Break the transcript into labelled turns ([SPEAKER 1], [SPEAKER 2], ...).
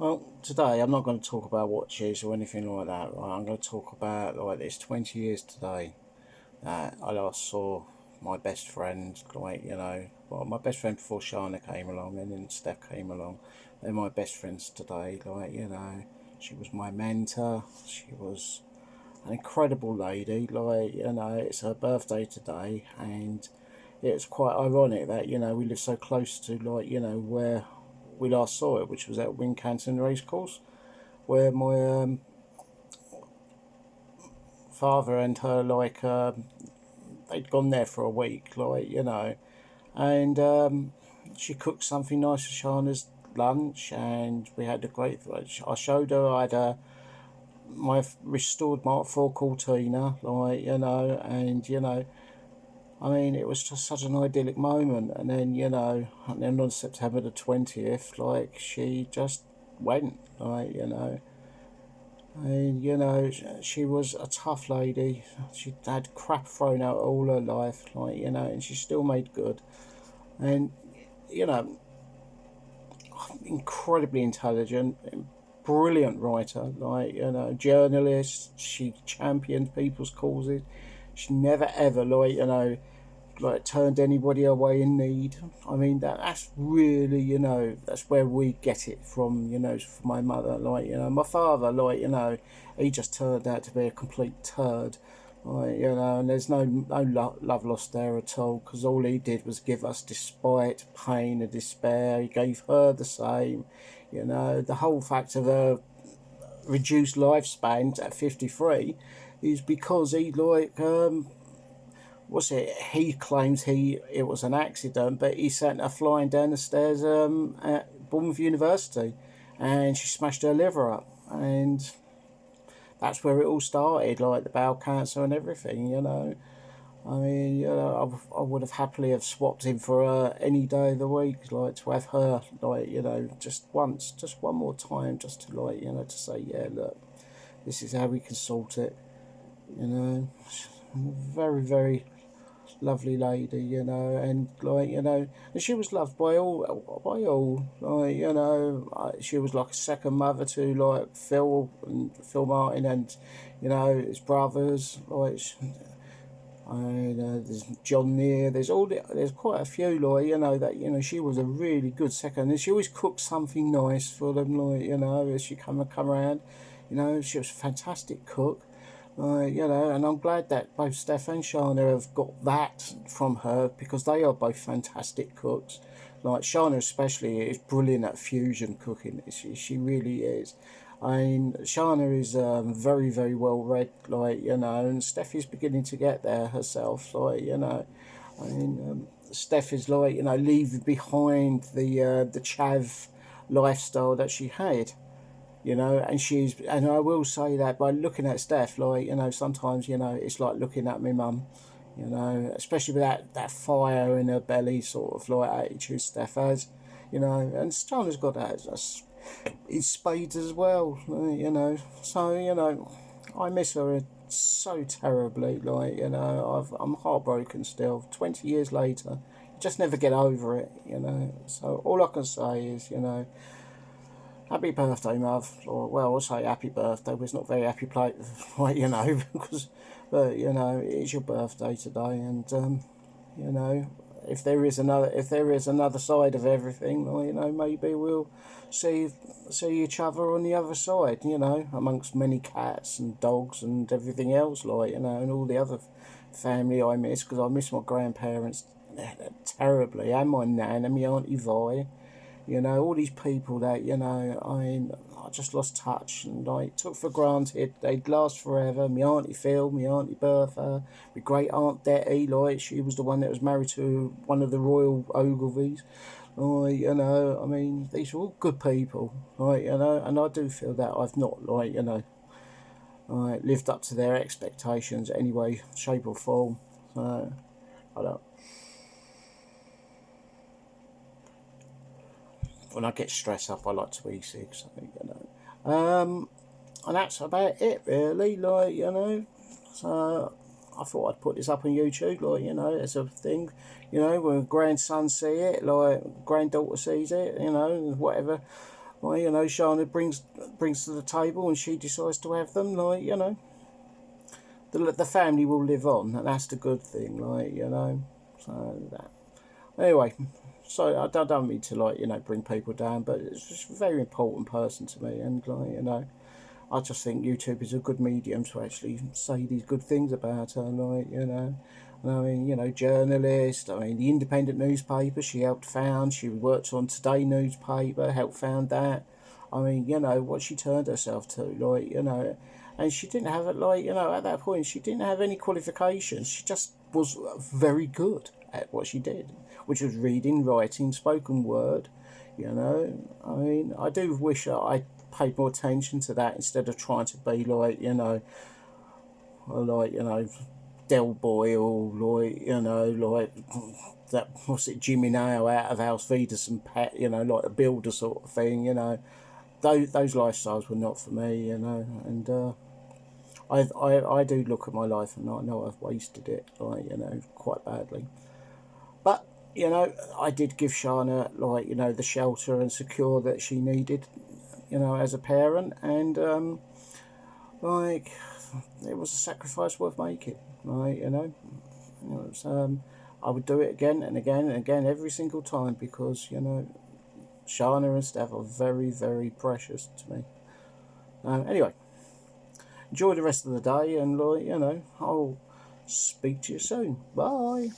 [SPEAKER 1] Well, today I'm not going to talk about watches or anything like that. Right? I'm going to talk about like it's 20 years today that I last saw my best friend. Like well, my best friend before Shana came along, and then Steph came along. They're my best friends today. She was my mentor. She was an incredible lady. It's her birthday today, and it's quite ironic that we live so close to where we last saw it, which was at Wincanton racecourse, where my father and her they'd gone there for a week, and she cooked something nice for Shana's lunch, and we had a great. I showed her I had my restored Mark IV Cortina, and I mean, it was just such an idyllic moment. And then, and then on September the 20th, she just went, And, she was a tough lady. She had crap thrown out all her life, and she still made good. And, you know, incredibly intelligent, brilliant writer, journalist. She championed people's causes. She never ever, turned anybody away in need. I mean that's really that's where we get it from. From my mother, my father, he just turned out to be a complete turd. And there's no love lost there at all, because all he did was give us despite, pain and despair. He gave her the same. The whole fact of her reduced lifespan at 53 is because he what's it? He claims it was an accident, but he sent her flying down the stairs at Bournemouth University, and she smashed her liver up, and that's where it all started, like the bowel cancer and everything. I mean, I would have happily have swapped him for her any day of the week, to have her, just once, just one more time, just to to say, yeah, look, this is how we can sort it. Very, very lovely lady, and and she was loved by all. She was like a second mother to Phil Martin, and his brothers. There's John Near. There's quite a few, that she was a really good second, and she always cooked something nice for them, as she come around. She was a fantastic cook. And I'm glad that both Steph and Shana have got that from her, because they are both fantastic cooks. Like Shana especially is brilliant at fusion cooking. She really is. I mean, Shana is very, very well read, and Steph is beginning to get there herself, I mean, Steph is leaving behind the chav lifestyle that she had. And I will say that by looking at Steph, sometimes, it's like looking at my mum, especially with that fire in her belly sort of attitude Steph has, and Stana's got that in spades as well, so, I miss her so terribly, I'm heartbroken still, 20 years later, just never get over it, so all I can say is, happy birthday, Mum. Or, well, I'll say happy birthday, but it's not very happy play, because, but, it is your birthday today, and, if there is another side of everything, maybe we'll see each other on the other side, amongst many cats and dogs and everything else, and all the other family I miss, because I miss my grandparents terribly, and my nan and my auntie Vi. All these people that, I just lost touch, and I took for granted they'd last forever. My auntie Phil, my auntie Bertha, my great aunt Detty, she was the one that was married to one of the royal Ogilvies. I mean, these are all good people, and I do feel that I've not, lived up to their expectations any way, shape or form. I don't. When I get stressed up, I like to eat cigs, and that's about it, really, So I thought I'd put this up on YouTube, as a thing, when grandson see it, granddaughter sees it, whatever. like, you know, Shana brings to the table and she decides to have them, like, you know, the family will live on, and that's the good thing, like, you know. So that anyway. So I don't mean to, like, you know, bring people down, but it's just a very important person to me, and, like, you know, I just think YouTube is a good medium to actually say these good things about her, like, you know. I mean, you know, journalist. I mean, the independent newspaper she helped found. She worked on Today newspaper, helped found that. I mean, you know, what she turned herself to, like, you know. And she didn't have it, like, you know, at that point, she didn't have any qualifications. She just was very good at what she did, which was reading, writing, spoken word, you know. I mean, I do wish I paid more attention to that instead of trying to be like, you know, Del Boyle, like, you know, like that, what's it, Jimmy Nail out of House Vedas and Pat, you know, like a builder sort of thing, you know. Those lifestyles were not for me, you know, and I do look at my life and I know I've wasted it, like, you know, quite badly. But, you know, I did give Shana, like, you know, the shelter and secure that she needed, you know, as a parent, and like, it was a sacrifice worth making, like, you know. It was, I would do it again and again and again every single time because, you know, Shana and Steph are very, very precious to me. Anyway, enjoy the rest of the day, and, like, you know, I'll speak to you soon. Bye.